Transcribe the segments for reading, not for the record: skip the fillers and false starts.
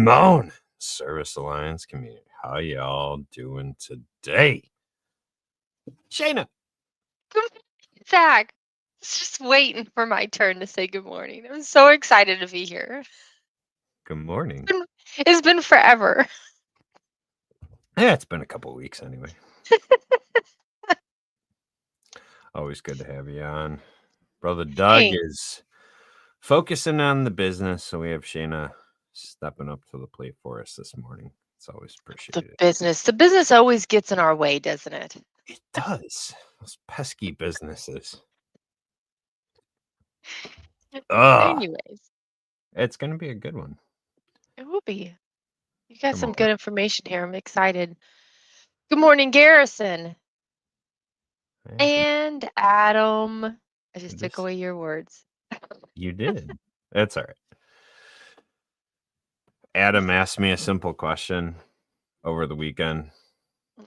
morning, Service Alliance community. How y'all doing today? Shayna. Good morning, Zach. It's just waiting for my turn to say good morning. I'm so excited to be here. Good morning. It's been forever. Yeah, it's been a couple weeks anyway. Always good to have you on. Brother Doug Hey, is focusing on the business, so we have Shayna stepping up to the plate for us this morning. It's always the appreciated. business. The business always gets in our way, doesn't it? It does. Those pesky businesses. Ugh. Anyways, It's going to be a good one. it will be. You got Come some on. good information here. I'm excited. Good morning, Garrison and Adam. I just took away your words. You did. That's all right. Adam asked me a simple question over the weekend.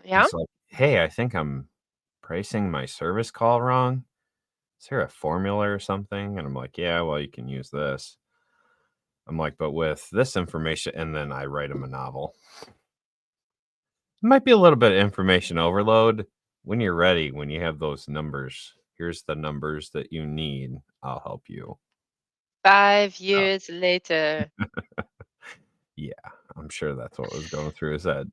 Yeah. He's like, "Hey, I think I'm pricing my service call wrong. Is there a formula or something?" And I'm like, "Yeah, well, you can use this." I'm like, "But with this information," and then I write him a novel. It might be a little bit of information overload. When you're ready, when you have those numbers, here's the numbers that you need. I'll help you. 5 Oh, years later. yeah, I'm sure that's what was going through his head.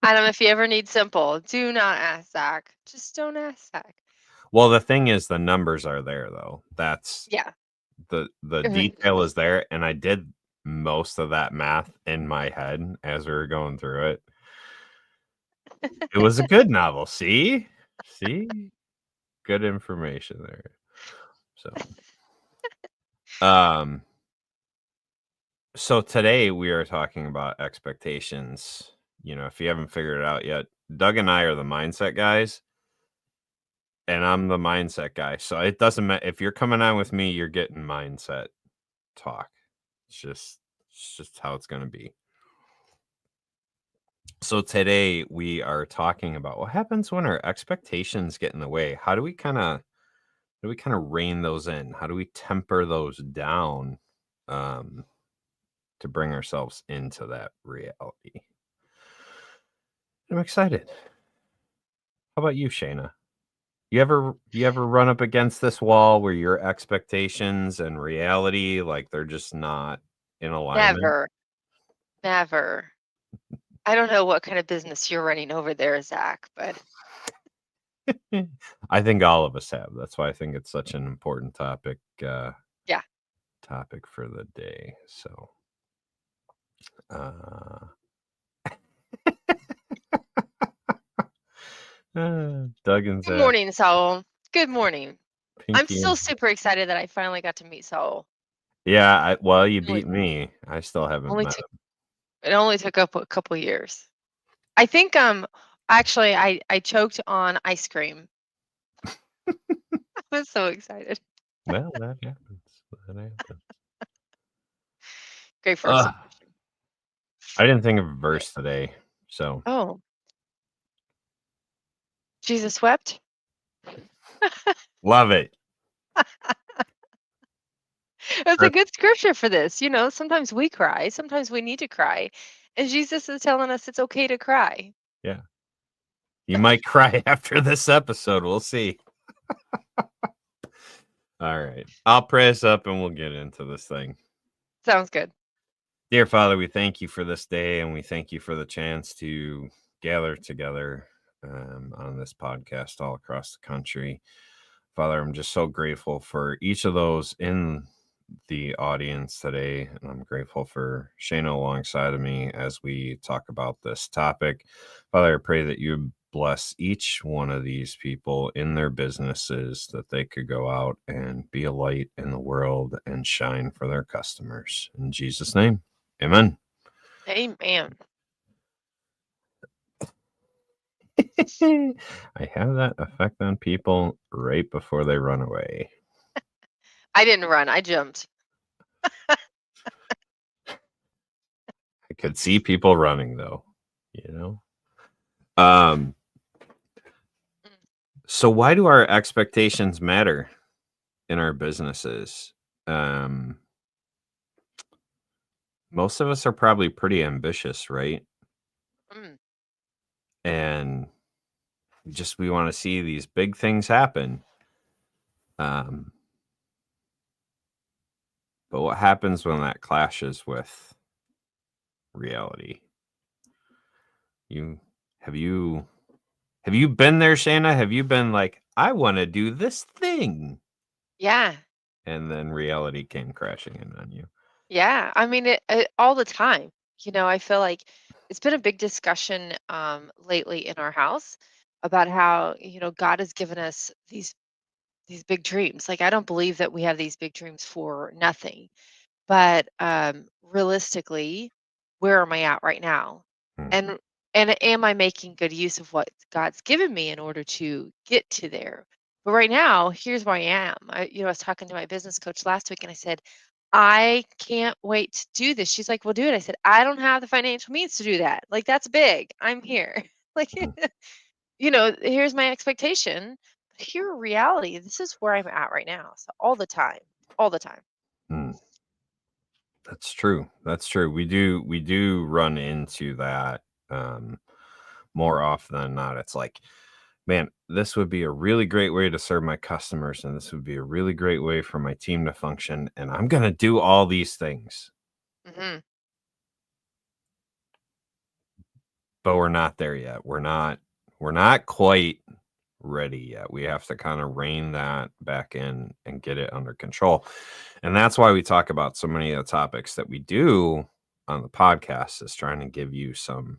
Adam, if you ever need simple, do not ask Zach. Just don't ask Zach. Well, the thing is, the numbers are there though. That's Yeah. the detail is there, and I did most of that math in my head as we were going through it. It was a good novel. See, good information there. Um, so today we are talking about expectations. You know, if you haven't figured it out yet, Doug and I are the mindset guys, and I'm the mindset guy. So it doesn't matter if you're coming on with me, you're getting mindset talk. It's just how it's going to be. So today we are talking about what happens when our expectations get in the way. How do we kind of rein those in? How do we temper those down to bring ourselves into that reality? I'm excited. How about you, Shayna? You ever run up against this wall where your expectations and reality, like, they're just not in alignment? Never. Never. I don't know what kind of business you're running over there, Zach, but I think all of us have. That's why I think it's such an important topic yeah. for the day. So uh Doug and Good Zach, morning, Saul. Good morning. I'm Pinky still and super excited that I finally got to meet Saul. yeah, well, you It only beat me. I still haven't only met took it only took up a couple years. I think actually I choked on ice cream. I was so excited. him. Well, that happens. That happens. Great first impression. I didn't think of a Right. verse today, so Oh, Jesus wept. love it. It's a Per- good scripture for this. Sometimes we cry, sometimes we need to cry. And Jesus is telling us it's okay to cry. Yeah, you might cry after this episode. We'll see. All right, I'll pray us up and we'll get into this thing. Sounds good. Dear Father, we thank you for this day and we thank you for the chance to gather together on this podcast all across the country. Father, I'm just so grateful for each of those in the audience today. And I'm grateful for Shayna alongside of me as we talk about this topic. Father, I pray that you bless each one of these people in their businesses, that they could go out and be a light in the world and shine for their customers. In Jesus' name, amen. Amen. I have that effect on people right before they run away. I didn't run, I jumped. I could see people running though, you know? Um, Mm. so why do our expectations matter in our businesses? Um, most of us are probably pretty ambitious, right? Mm, And just we want to see these big things happen. Um, but what happens when that clashes with reality? You have you have you been there, Shayna? Have you been like, I want to do this thing, yeah. and then reality came crashing in on you? Yeah. I mean, it all the time. I feel like it's been a big discussion lately in our house about how, God has given us these big dreams. Like, I don't believe that we have these big dreams for nothing. But realistically, where am I at right now? Mm, And am I making good use of what God's given me in order to get to there? But right now, here's where I am. I was talking to my business coach last week and I said, I can't wait to do this. She's like, well, do it. I said, I don't have the financial means to do that. Like, that's big. I'm here. Like, mm, here's my expectation. But here, reality, this is where I'm at right now. So all the time, all the time. mm. That's true. That's true. We do run into that um, more often than not. It's like, man, this would be a really great way to serve my customers, and this would be a really great way for my team to function. And I'm gonna do all these things, Hmm. but we're not there yet. We're not quite ready yet. We have to kind of rein that back in and get it under control. And that's why we talk about so many of the topics that we do on the podcast, is trying to give you some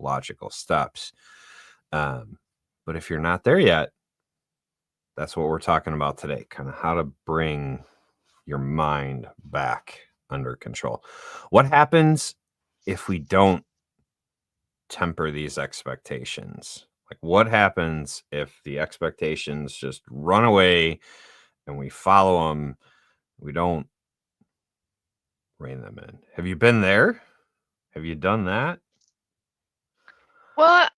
logical steps. Um, but if you're not there yet, that's what we're talking about today, kind of how to bring your mind back under control. What happens if we don't temper these expectations? Like, what happens if the expectations just run away and we follow them? We don't rein them in. Have you been there? Have you done that? Well,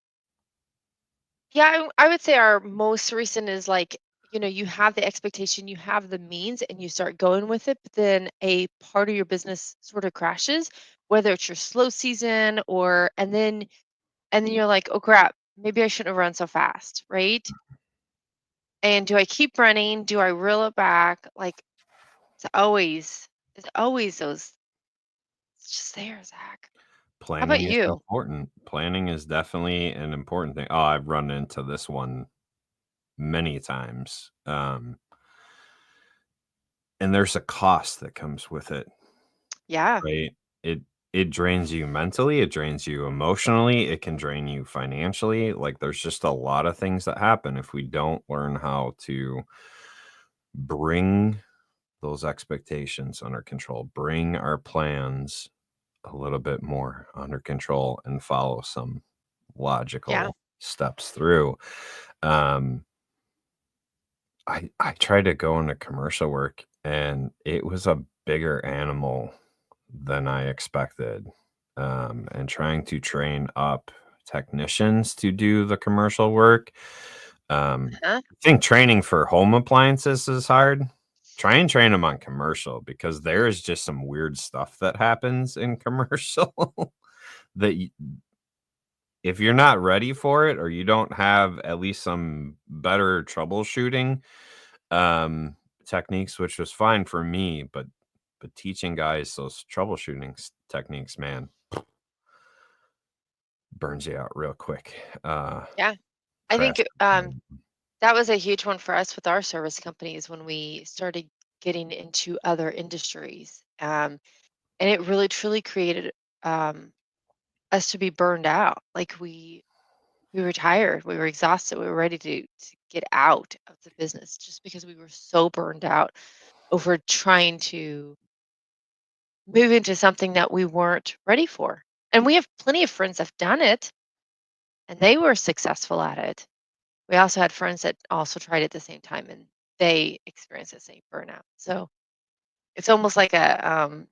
yeah, I would say our most recent is like, you have the expectation, you have the means, and you start going with it, but then a part of your business sort of crashes, whether it's your slow season and then you're like, oh crap, maybe I shouldn't have run so fast, right? And do I keep running? Do I reel it back? Like it's always those, it's just there, Zach. How about Planning is you? important. Planning is definitely an important thing. Oh, I've run into this one many times. And there's a cost that comes with it, Yeah, right? It it drains you mentally, it drains you emotionally, it can drain you financially. Like, there's just a lot of things that happen if we don't learn how to bring those expectations under control, bring our plans a little bit more under control, and follow some yeah, logical steps through. Um, I tried to go into commercial work, and it was a bigger animal than I expected. And trying to train up technicians to do the commercial work. huh? I think training for home appliances is hard. Try and train them on commercial, because there is just some weird stuff that happens in commercial that if you're not ready for it, or you don't have at least some better troubleshooting um, techniques, which was fine for me, but teaching guys those troubleshooting techniques, man, burns you out real quick. Yeah. I Crash. think that was a huge one for us with our service companies when we started getting into other industries. And it really truly created um, us to be burned out. Like we were tired, we were exhausted, we were ready to get out of the business just because we were so burned out over trying to move into something that we weren't ready for. And we have plenty of friends that have done it and they were successful at it. We also had friends that also tried at the same time and they experienced the same burnout. So it's almost like a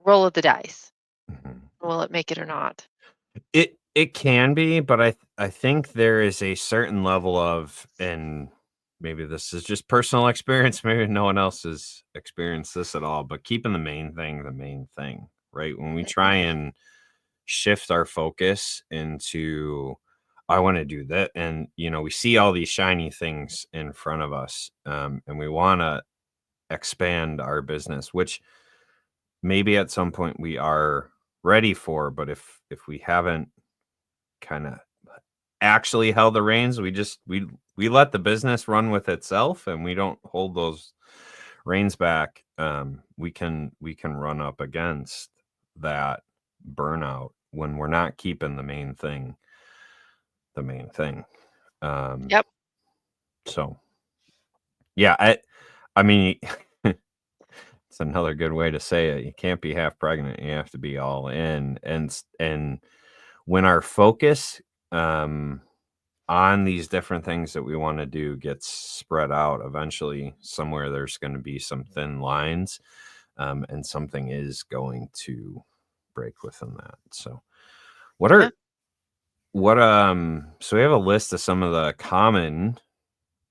roll of the dice. Mhm. Will it make it or not? It can be, but I think there is a certain level of, and maybe this is just personal experience, maybe no one else has experienced this at all, but keeping the main thing the main thing. right? When we Mhm. try and shift our focus into, I want to do that, and we see all these shiny things in front of us, and we want to expand our business, which maybe at some point we are ready for, but if we haven't kind of actually held the reins, we let the business run with itself, and we don't hold those reins back, we can run up against that burnout when we're not keeping the main thing. Um, Yep. so yeah, I mean, it's another good way to say it. You can't be half pregnant. You have to be all in. And when our focus on these different things that we want to do gets spread out, eventually somewhere there's going to be some thin lines, and something is going to break within that. So what Yeah. are so we have a list of some of the common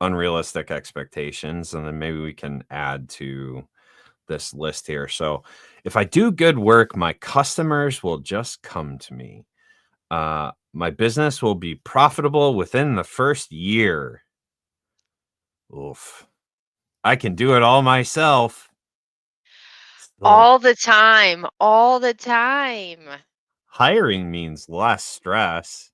unrealistic expectations, and then maybe we can add to this list here. So if I do good work, my customers will just come to me. My business will be profitable within the first year. Oof. I can do it all myself. Still, All the time, all the time. hiring means less stress.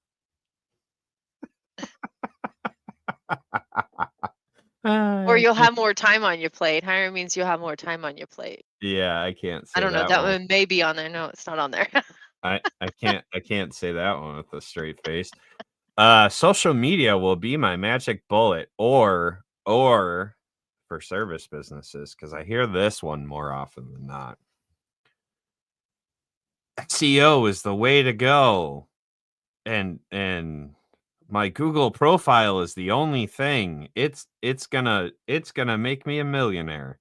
Or I you'll can't, have more time on your plate. Hiring means you'll have more time on your plate. yeah, I can't I say don't know, that that one. one may be on there. No, it's not on there. I can't say that one with a straight face. Social media will be my magic bullet, or for service businesses, because I hear this one more often than not. SEO is the way to go, and my Google profile is the only thing. It's gonna make me a millionaire.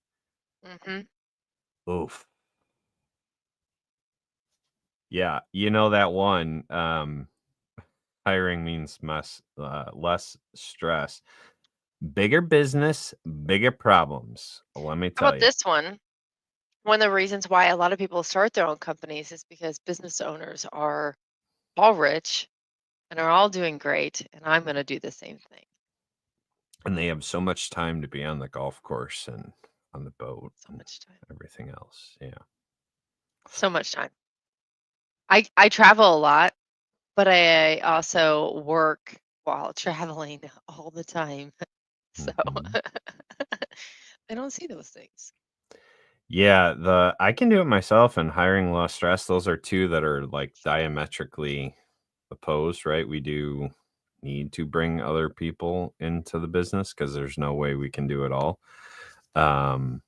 Mhm. Oof. Yeah, you know that one. Hiring means less stress. Bigger business, bigger problems. Let me How tell about you. this one? One of the reasons why a lot of people start their own companies is because business owners are all rich and are all doing great, and I'm gonna do the same thing. And they have so much time to be on the golf course and on the boat So and much time. everything else. Yeah. So much time. I travel a lot, but I also work while traveling all the time. So Mhm. I don't see those things. Yeah, I can do it myself, and hiring less stress. Those are two that are like diametrically opposed, right? We do need to bring other people into the business because there's no way we can do it all. Um,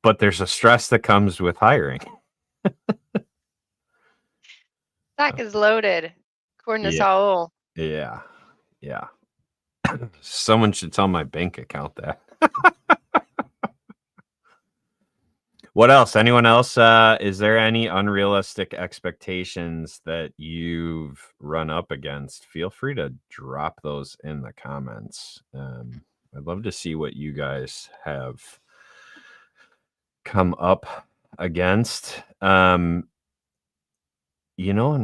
but there's a stress that comes with hiring. Sack is loaded. According to Yeah, Saul. yeah, yeah. Someone should tell my bank account that. What else? Anyone else? Is there any unrealistic expectations that you've run up against? Feel free to drop those in the comments. I'd love to see what you guys have come up against. And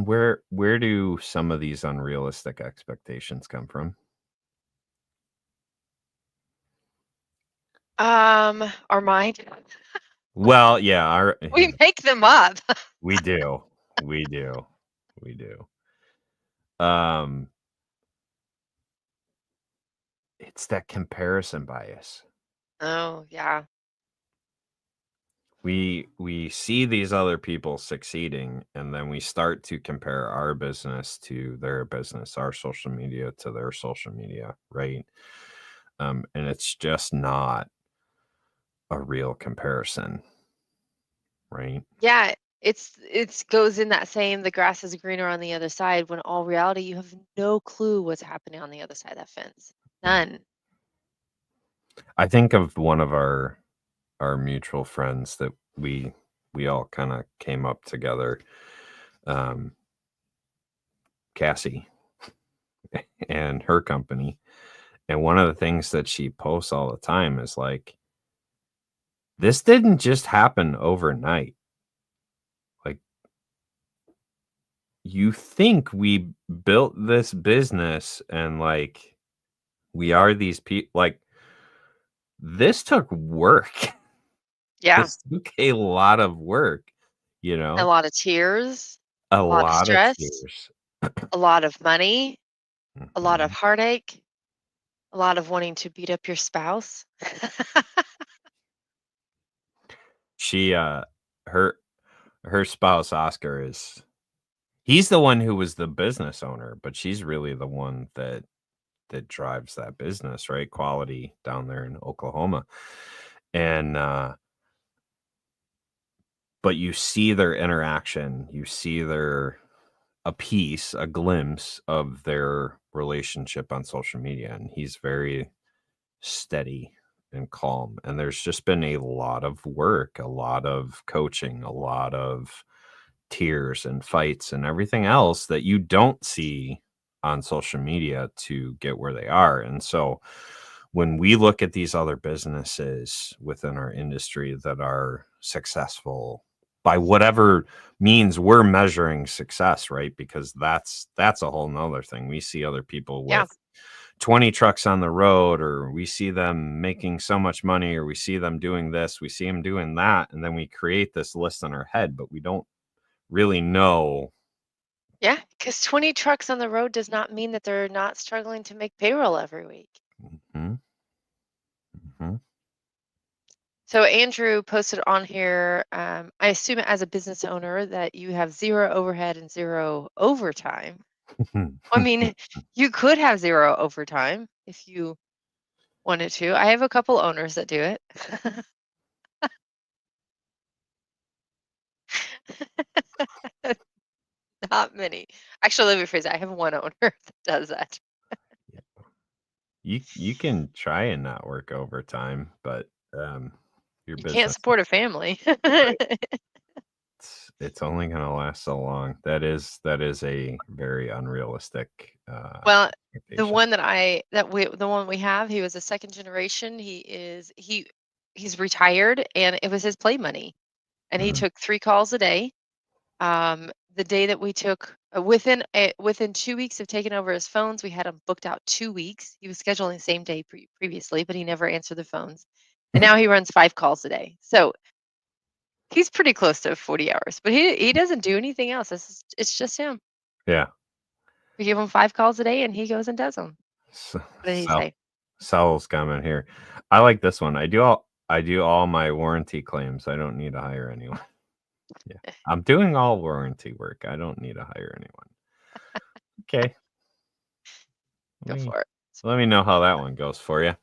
where do some of these unrealistic expectations come from? Our mind. Well, yeah, We make them up. we do, we do, we do. Um, it's that comparison bias. Oh, yeah. We see these other people succeeding, and then we start to compare our business to their business, our social media to their social media, right? And it's just not a real comparison, right? Yeah, it's goes in that saying, "The grass is greener on the other side," when all reality, you have no clue what's happening on the other side of that fence. Mm. None. I think of one of our mutual friends that we all kind of came up together, um, Cassie, and her company. And one of the things that she posts all the time is like, this didn't just happen overnight. Like, you think we built this business and, like, we are these people. Like, this took work. Yeah. This took a lot of work, you A know? lot of tears, A a lot of lot of stress, tears. a lot of money, a lot of Mhm. heartache, a lot of wanting to beat up your spouse. She, her her spouse, Oscar, he's the one who was the business owner, but she's really the one that drives that business, right? Quality down there in Oklahoma. And, but you see their interaction, you see a glimpse of their relationship on social media, and he's very steady and calm. And there's just been a lot of work, a lot of coaching, a lot of tears and fights and everything else that you don't see on social media to get where they are. And so when we look at these other businesses within our industry that are successful by whatever means we're measuring success, right? Because that's a whole nother thing. We see other people Yeah. with 20 trucks on the road, or we see them making so much money, or we see them doing this, we see them doing that, and then we create this list in our head, but we don't really know. Yeah. Because 20 trucks on the road does not mean that they're not struggling to make payroll every week. Mhm, mhm. So Andrew posted on here, I assume as a business owner that you have zero overhead and zero overtime. I mean, you could have zero overtime if you wanted to. I have a couple owners that do it. Not many. Actually, let me phrase it. I have one owner that does that. Yeah. You can try and not work overtime, but, your You can't business, support a family. right, it's only gonna last so long. That is a very unrealistic, Well, expectation. the one we have, he was a second generation. He's retired and it was his play money. And he Mhm. took 3 calls a day. The day that we took within 2 weeks of taking over his phones, we had him booked out 2 weeks. He was scheduling the same day previously, but he never answered the phones. And now he runs 5 calls a day. So, he's pretty close to 40 hours, but he doesn't do anything else. It's just him. Yeah. We give him 5 calls a day and he goes and does them. S What did he Sal say? Sal's comment here. I like this one. I do all my warranty claims. I don't need to hire anyone. Yeah. I'm doing all warranty work. I don't need to hire anyone. Okay. Let Go me for it. let me know how that one goes for you.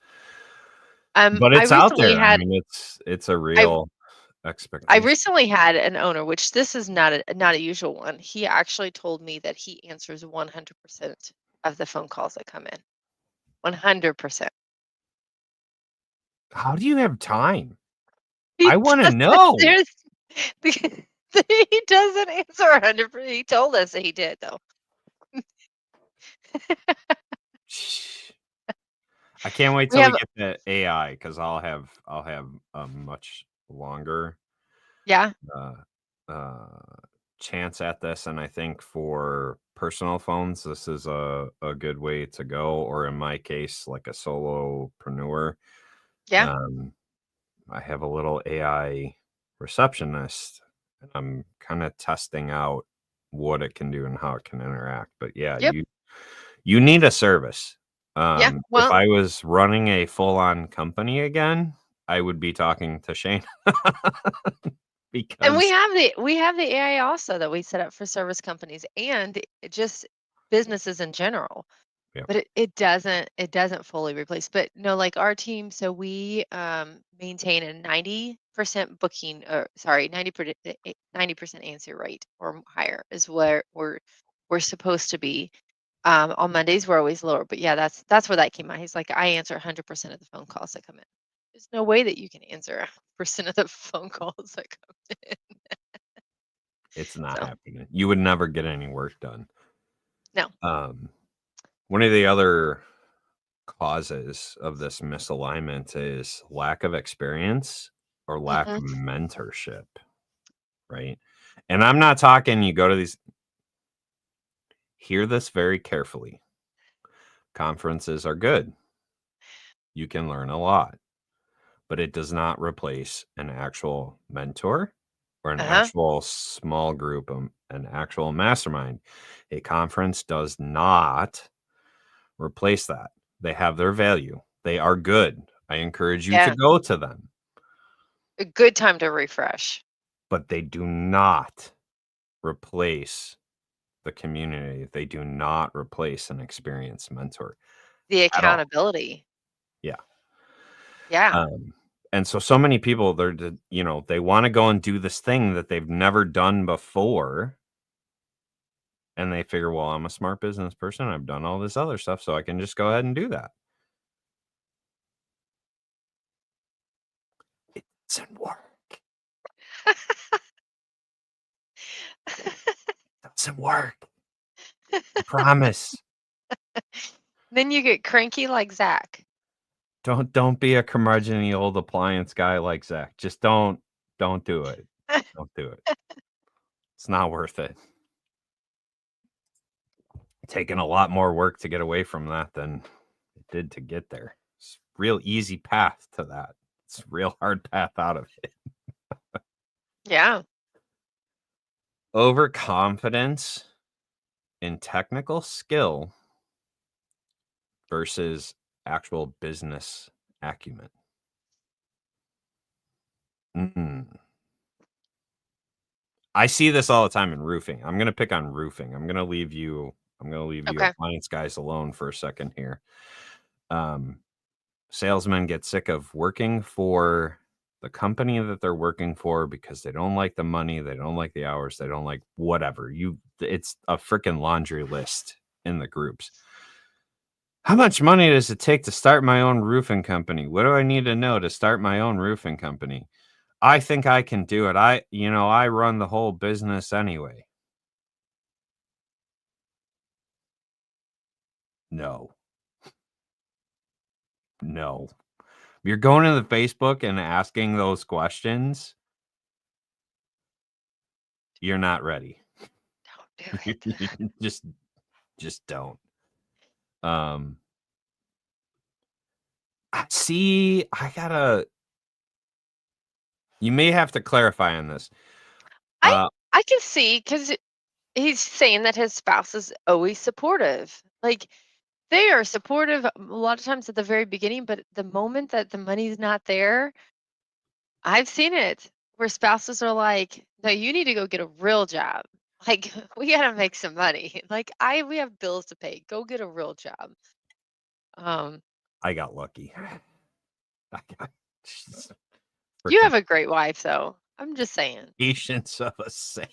But I it's out recently there. I had mean, it's a I real I expectation. recently had an owner, which this is not a usual one. He actually told me that he answers 100% of the phone calls that come in. 100%. How do you have time? He I wanna doesn't know. there's he doesn't answer 100%. He told us that he did though. Shh. I can't wait We till we have get to AI because I'll have a much longer, yeah, uh, uh, chance at this, and I think for personal phones, this is a good way to go, or in my case, like a solopreneur. yeah, Um, I have a little AI receptionist, and I'm kinda testing out what it can do and how it can interact, but yeah, yep, you need a service. yeah. If Well, I was running a full-on company again, I would be talking to Shane and because we have the AI also that we set up for service companies and just businesses in general. yeah. But it doesn't fully replace, but no, like our team, so we, maintain a 90% booking, or sorry, 90% answer rate or higher is where we're supposed to be. On Mondays, we're always lower, but yeah, that's where that came out. He's like, "I answer 100% of the phone calls that come in." There's no way that you can answer 100% of the phone calls that come in. It's not So, happening. You would never get any work done. no. Um, One of the other causes of this misalignment is lack of experience or lack Mhm. of mentorship, right? And I'm not talking you go to these hear this very carefully. Conferences are good. You can learn a lot, but it does not replace an actual mentor or an Uh-huh. actual small group, an actual mastermind. A conference does not replace that. They have their value. They are good. I encourage you to Yeah. go to them, A good time to refresh. but they do not replace the community. They do not replace an experienced mentor The at all. accountability. Yeah. Yeah. Um, and so many people, they want to go and do this thing that they've never done before. And they figure, well, I'm a smart business person. I've done all this other stuff, so I can just go ahead and do that. It doesn't work. Doesn't work. I promise. Then you get cranky like Zach. Don't be a curmudgeon old appliance guy like Zach. Just don't do it. Don't do it. It's not worth it. Taking a lot more work to get away from that than it did to get there. It's a real easy path to that. It's a real hard path out of it. Yeah. Overconfidence in technical skill versus actual business acumen. Mm. I see this all the time in roofing. I'm gonna pick on roofing. I'm gonna leave you Okay. appliance guys alone for a second here. Um, Salesmen get sick of working for the company that they're working for because they don't like the money, they don't like the hours, they don't like whatever. It's a freaking laundry list in the groups. How much money does it take to start my own roofing company? What do I need to know to start my own roofing company? I think I can do it. I run the whole business anyway. No. No. You're going to the Facebook and asking those questions, you're not ready. Don't do it. Just just don't. Um, see, you may have to clarify on this. I Uh, I can see because he's saying that his spouse is always supportive. Like they are supportive a lot of times at the very beginning, but the moment that the money's not there, I've seen it where spouses are like, "No, you need to go get a real job. Like we gotta make some money. Like we have bills to pay. Go get a real job." Um, I got lucky. I got she's you freaking have a great wife though. I'm just saying. patience of a saint.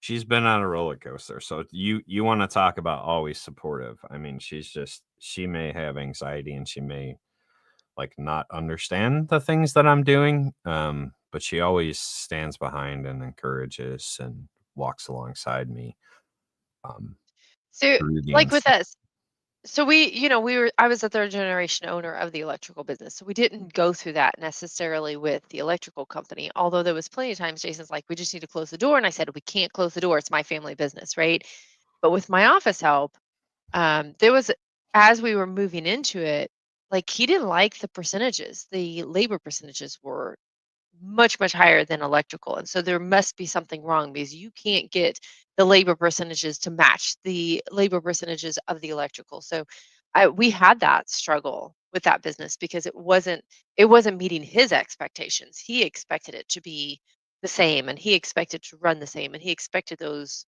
She's been on a roller coaster. So you wanna talk about always supportive. I mean, she may have anxiety and she may, like, not understand the things that I'm doing, but she always stands behind and encourages and walks alongside me, um, So through the like with unseen. us, so I was a third generation owner of the electrical business. So we didn't go through that necessarily with the electrical company. Although there was plenty of times Jason's like, we just need to close the door. And I said, we can't close the door. It's my family business, right? But with my office help, there was as we were moving into it, like he didn't like the percentages. The labor percentages were much higher than electrical, and so there must be something wrong because you can't get the labor percentages to match the labor percentages of the electrical. So we had that struggle with that business because it wasn't meeting his expectations. He expected it to be the same, and he expected to run the same, and he expected those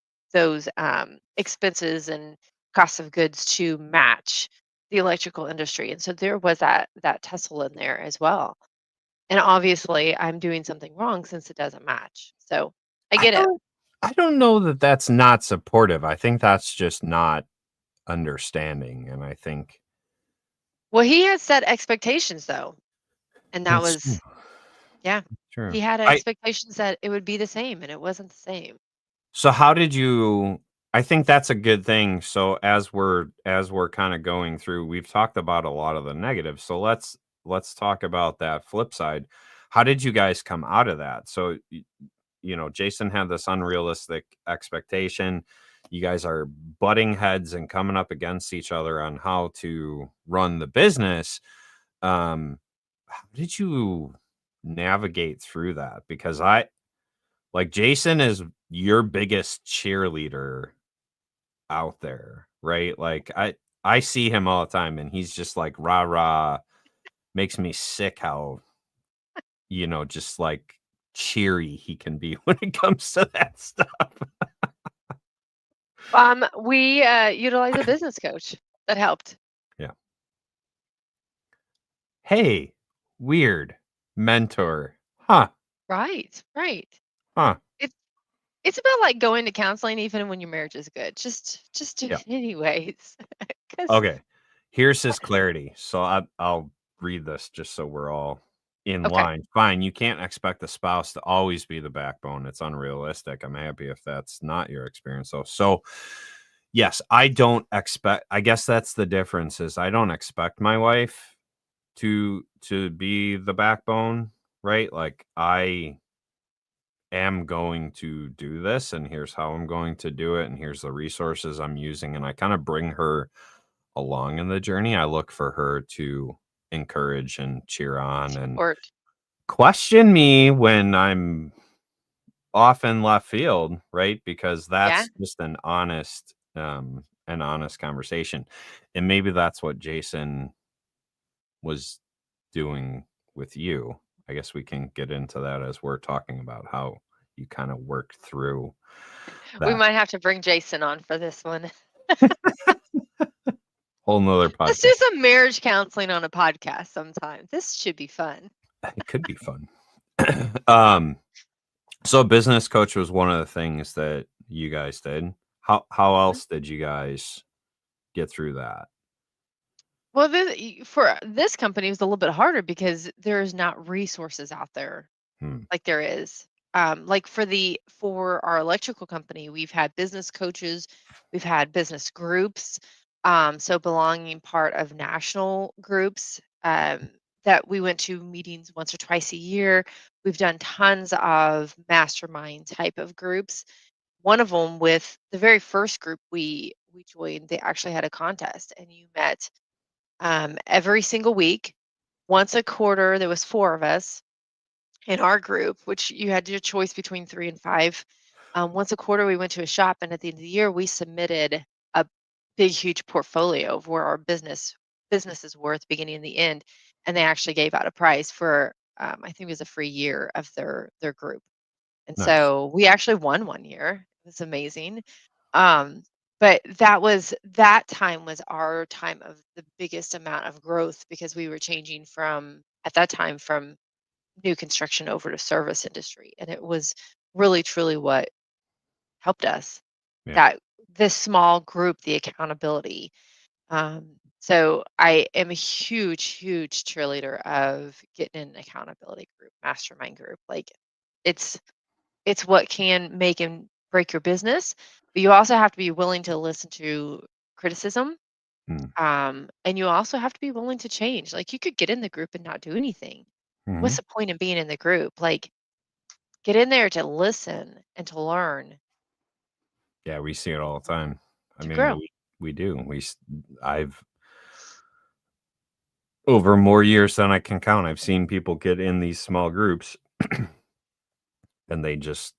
expenses and costs of goods to match the electrical industry. And so there was that tussle in there as well, and obviously, I'm doing something wrong since it doesn't match. So I I get it. don't I don't know that that's not supportive. I think that's just not understanding, and I think Well, he had set expectations though, and that that's true. was, yeah, True. he had I expectations that it would be the same, and it wasn't the same. So how did you I think that's a good thing. So as we're kinda going through, we've talked about a lot of the negatives. So let's talk about that flip side. How did you guys come out of that? So, Jason had this unrealistic expectation. You guys are butting heads and coming up against each other on how to run the business. How did you navigate through that? Because Jason is your biggest cheerleader out there, right? Like I see him all the time and he's just like rah rah, makes me sick how, just like cheery he can be when it comes to that stuff. We utilized a business coach that helped. Yeah. Hey, weird mentor. Huh. Right, right. Huh. It's it's about like going to counseling even when your marriage is good. Just do Yeah. it anyways. 'Cause Okay. Here's his clarity. So I'll read this just so we're all in okay. line. Fine. You can't expect the spouse to always be the backbone. It's unrealistic. I'm happy if that's not your experience though. So yes, I don't expect, I guess that's the difference is I don't expect my wife to be the backbone, right? Like I am going to do this and here's how I'm going to do it and here's the resources I'm using and I kind of bring her along in the journey. I look for her to encourage and cheer on and Support. question me when I'm off in left field, right? Because Yeah. that's just an honest conversation. And maybe that's what Jason was doing with you. I guess we can get into that as we're talking about how you kind of worked through We that might have to bring Jason on for this one. whole nother Let's do podcast. some marriage counseling on a podcast sometime. This should be fun. It could be fun. um, so business coach was one of the things that you guys did. How Mhm. else did you guys get through that? Well, for this company, it was a little bit harder because there's not resources out there Hmm. like there is. Like for our electrical company, we've had business coaches, we've had business groups, so belonging part of national groups that we went to meetings once or twice a year. We've done tons of mastermind type of groups. One of them with the very first group we joined, they actually had a contest, and you met every single week. Once a quarter, there was four of us in our group, which you had your choice between 3 and 5. Once a quarter, we went to a shop, and at the end of the year, we submitted a big, huge portfolio of where our businesses were at the beginning and the end, and they actually gave out a prize for, I think it was a free year of their group. And Nice. so we actually won one year. It was amazing. Um, but that time was our time of the biggest amount of growth because we were changing from at that time from new construction over to service industry, and it was really truly what helped us, Yeah. that this small group, the accountability. So I am a huge cheerleader of getting an accountability group, mastermind group. Like it's it's what can make and break your business, but you also have to be willing to listen to criticism. Hmm. And you also have to be willing to change. Like you could get in the group and not do anything. What's Mhm. the point in being in the group? Like get in there to listen and to learn, Yeah, we see it all the time. I to mean, grow. we do. I've over more years than I can count. I've seen people get in these small groups and they just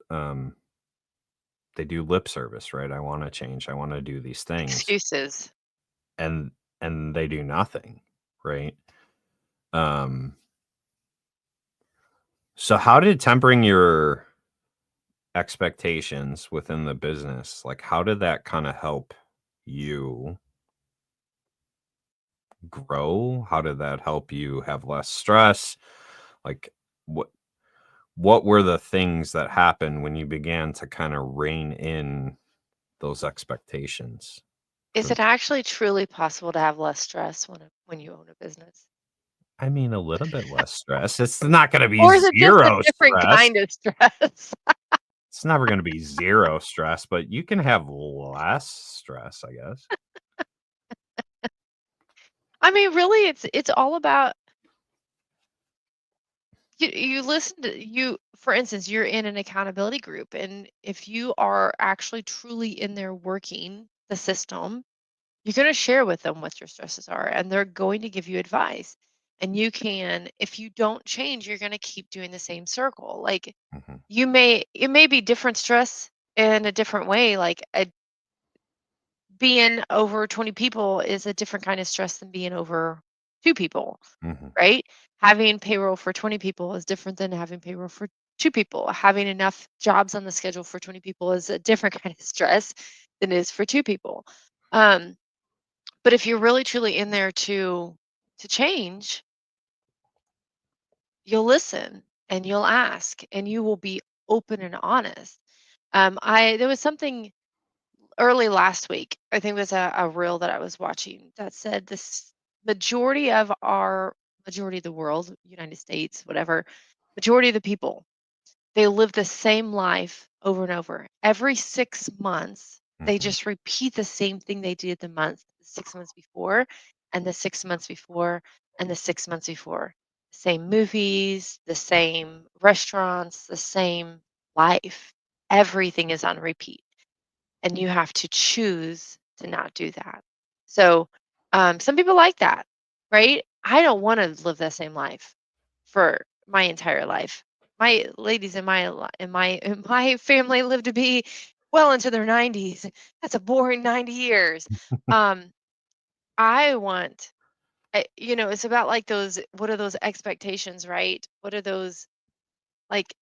they do lip service, right? I want to change. I want to do these things Excuses. and they do nothing, right? Um so how did tempering your expectations within the business, like how did that kind of help you grow? How did that help you have less stress? Like what what were the things that happened when you began to kind of rein in those expectations Is for it actually truly possible to have less stress when you own a business? I mean, a little bit less stress. It's not gonna be Or is it just a 0 different stress. kind of stress? It's never gonna be 0 stress, but you can have less stress, I guess. I mean, really, it's all about. you listen to you for instance, you're in an accountability group, and if you are actually truly in there working the system, you're going to share with them what your stresses are, and they're going to give you advice. And you can, if you don't change, you're going to keep doing the same circle. Like Mhm. it may be different stress in a different way. Like being over 20 people is a different kind of stress than being over two people, Mhm. right? Having payroll for 20 people is different than having payroll for two people. Having enough jobs on the schedule for 20 people is a different kind of stress than it is for two people. Um, but if you're really truly in there to change, you'll listen and you'll ask and you will be open and honest. I there was something early last week. I think it was a reel that I was watching that said this majority of the world, United States, whatever, majority of the people, they live the same life over and over. Every 6 months, they Mhm. just repeat the same thing they did the 6 months before, and the 6 months before, and the 6 months before. Same movies, the same restaurants, the same life. Everything is on repeat, and you have to choose to not do that. So, some people like that, right? I don't want to live the same life for my entire life. My ladies in my family live to be well into their 90s. That's a boring 90 years. Um, I want, it's about like those. What are those expectations, right? What are those like?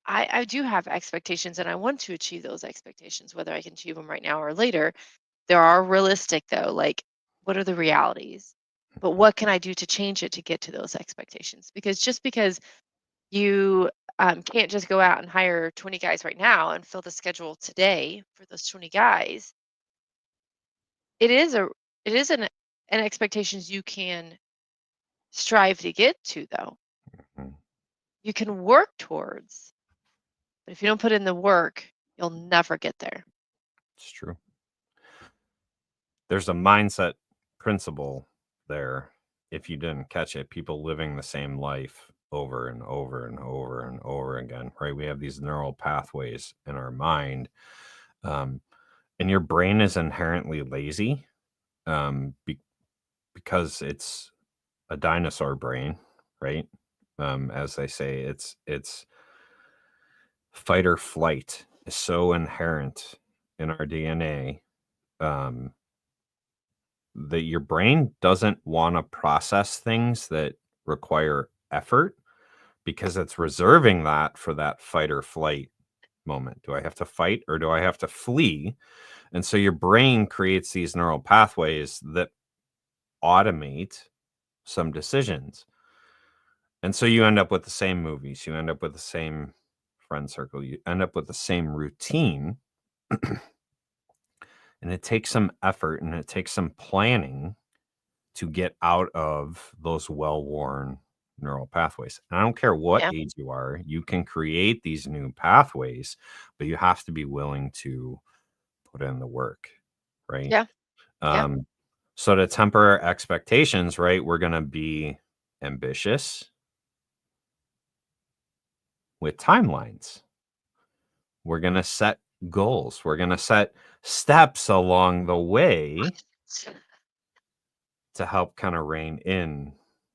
I do have expectations, and I want to achieve those expectations, whether I can achieve them right now or later. There are realistic though, like what are the realities? But what can I do to change it to get to those expectations? Because just because you can't just go out and hire 20 guys right now and fill the schedule today for those 20 guys, it is a it is an expectations you can strive to get to though. Mhm. You can work towards, but if you don't put in the work, you'll never get there. It's true. There's a mindset principle there. If you didn't catch it, people living the same life over and over and over and over again, right? We have these neural pathways in our mind, um, and your brain is inherently lazy, because it's a dinosaur brain, right? As they say, it's fight or flight is so inherent in our DNA, um, that your brain doesn't want to process things that require effort because it's reserving that for that fight or flight moment. Do I have to fight or do I have to flee? And so your brain creates these neural pathways that automate some decisions. And so you end up with the same movies, you end up with the same friend circle, you end up with the same routine, and it takes some effort and it takes some planning to get out of those well-worn neural pathways. And I don't care what Yeah. age you are, you can create these new pathways, but you have to be willing to put in the work, right? Yeah. Yeah. Um, so to temper our expectations, right, we're gonna be ambitious with timelines. We're gonna set goals. We're gonna set steps along the way to help kinda rein in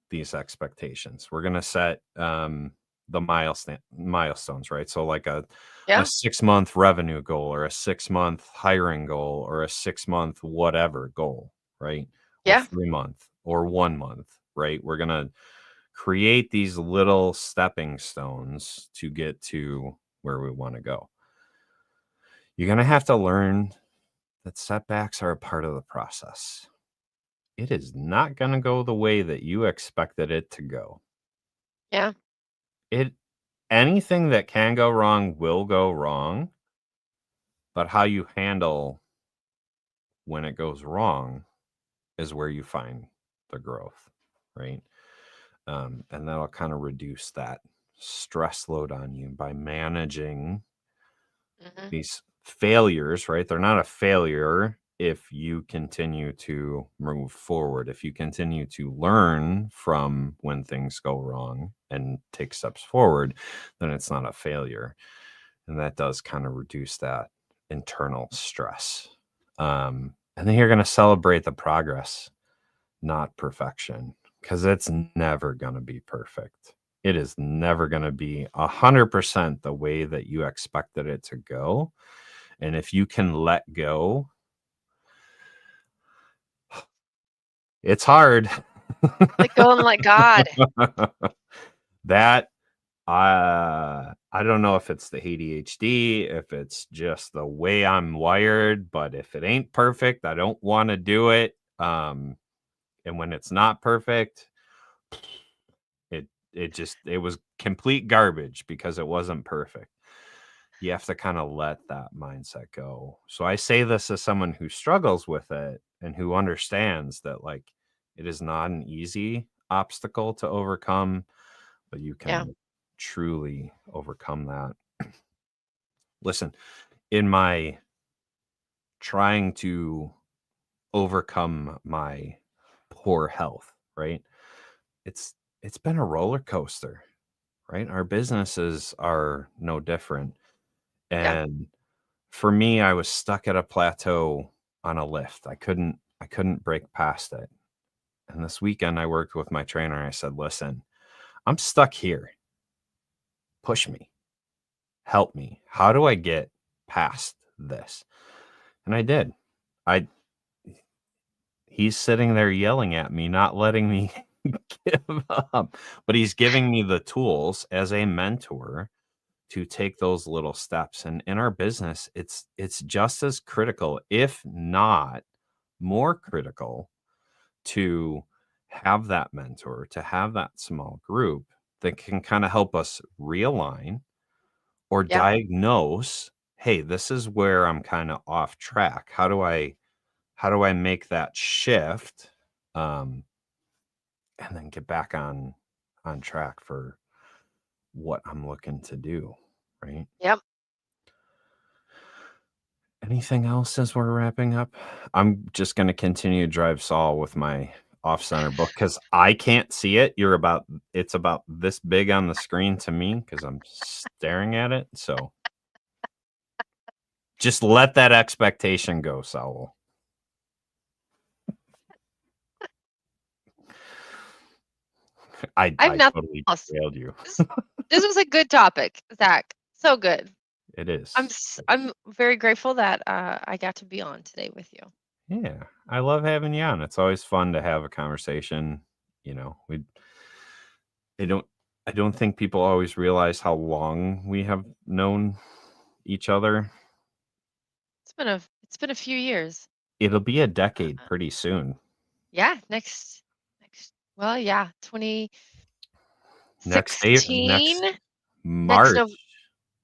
these expectations. We're gonna set, the milestones, right? So, like a Yeah. 6-month revenue goal or a 6-month hiring goal or a 6-month whatever goal, right? Or Yeah. 3-month or 1 month, right? We're gonna create these little stepping stones to get to where we wanna go. You're gonna have to learn that setbacks are a part of the process. It is not gonna go the way that you expected it to go. Yeah. It anything that can go wrong will go wrong, but how you handle when it goes wrong is where you find the growth, right? And that'll kind of reduce that stress load on you by managing Hmm. these failures, right? They're not a failure. if you continue to move forward, if you continue to learn from when things go wrong and take steps forward, then it's not a failure. And that does kind of reduce that internal stress. And then you're going to celebrate the progress, not perfection, because it's never going to be perfect. It is never going to be 100% the way that you expected it to go. And if you can let go, it's hard. Let go and let God. That I don't know if it's the ADHD, if it's just the way I'm wired, but if it ain't perfect, I don't want to do it. And when it's not perfect, it was complete garbage because it wasn't perfect. You have to kind of let that mindset go. So I say this as someone who struggles with it and who understands that, like, it is not an easy obstacle to overcome, but you Yeah. can truly overcome that. Listen, in my trying to overcome my poor health, right? It's been a roller coaster, right? Our businesses are no different. Yeah. And for me, I was stuck at a plateau on a lift. I couldn't break past it. And this weekend I worked with my trainer. I said, "Listen, I'm stuck here. Push me. Help me. How do I get past this?" And I did. I He's sitting there yelling at me, not letting me give up, but he's giving me the tools as a mentor to take those little steps. And in our business, it's just as critical, if not more critical, to have that mentor, to have that small group that can kind of help us realign or Yeah. diagnose, hey, this is where I'm kind of off track. How do I make that shift, um, and then get back on track for what I'm looking to do, right? Yep. Anything else as we're wrapping up? I'm just going to continue to drive Saul with my off center book because I can't see it. It's about this big on the screen to me because I'm staring at it. So just let that expectation go, Saul. I, I have I nothing totally else. failed you. This this was a good topic, Zach. So good. It is. I'm very grateful that I got to be on today with you. Yeah, I love having you on. It's always fun to have a conversation. You know, I don't I don't think people always realize how long we have known each other. It's been a few years. It'll be a decade Uh, pretty soon. yeah, next well, yeah, Next 2016. Next March. no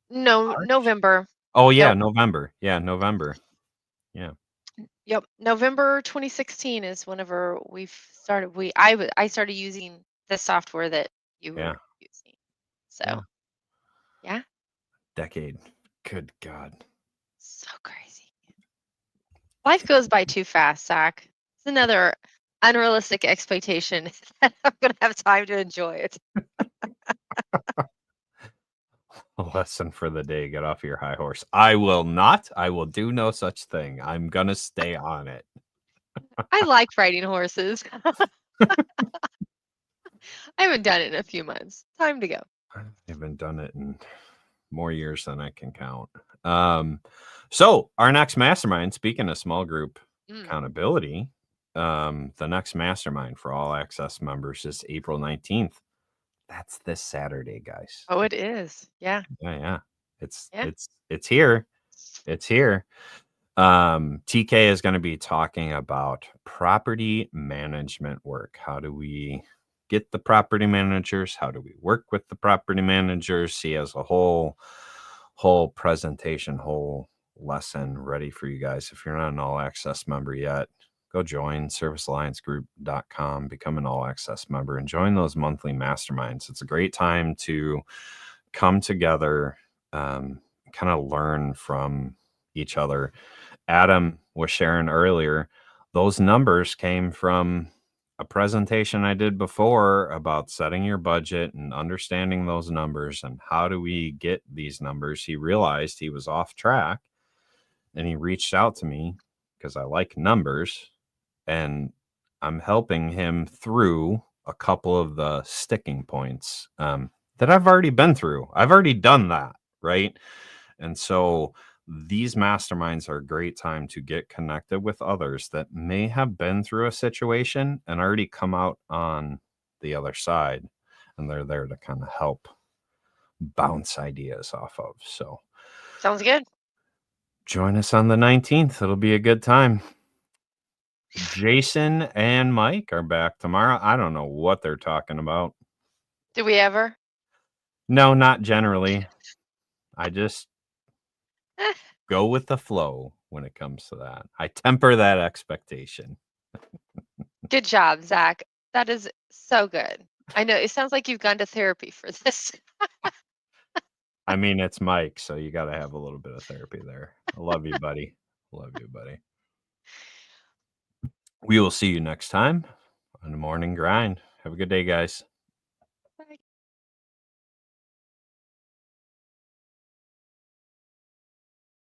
no March? November. Oh yeah, Yep. November. Yeah, November. Yeah. Yep. November 2016 is whenever I started using the software that you Yeah. were using. Yeah. So, yeah, Decade. Good God. so crazy. Life goes by too fast, Zach. It's another unrealistic expectation that I'm going to have time to enjoy it. A lesson for the day. Get off your high horse. I will not. I will do no such thing. I'm gonna stay on it. I like riding horses. I haven't done it in a few months. Time to go. I haven't done it in more years than I can count. Um, so our next mastermind, speaking of small group Mm. accountability, the next mastermind for all access members is April 19th. That's this Saturday, guys. Oh, it is. Yeah. Yeah, yeah. It's Yeah. it's it's here. It's here. TK is going to be talking about property management work. How do we get the property managers? How do we work with the property managers? He has a whole presentation, whole lesson ready for you guys. If you're not an all access member yet, go join servicealliancegroup.com, become an all access member, and join those monthly masterminds. It's a great time to come together, kind of learn from each other Adam was sharing earlier, those numbers came from a presentation I did before about setting your budget and understanding those numbers and how do we get these numbers. He realized he was off track and he reached out to me because I like numbers, and I'm helping him through a couple of the sticking points that I've already been through. I've already done that, right? And so these masterminds are a great time to get connected with others that may have been through a situation and already come out on the other side. And they're there to kind of help bounce ideas off of. So Sounds good. join us on the 19th. It'll be a good time. Jason and Mike are back tomorrow. I don't know what they're talking about. Do we ever? No, not generally. I just go with the flow when it comes to that. I temper that expectation. Good job, Zach. That is so good. I know it sounds like you've gone to therapy for this. I mean, it's Mike, so you got to have a little bit of therapy there. I love you, buddy. Love you, buddy. We will see you next time on the morning grind. Have a good day, guys.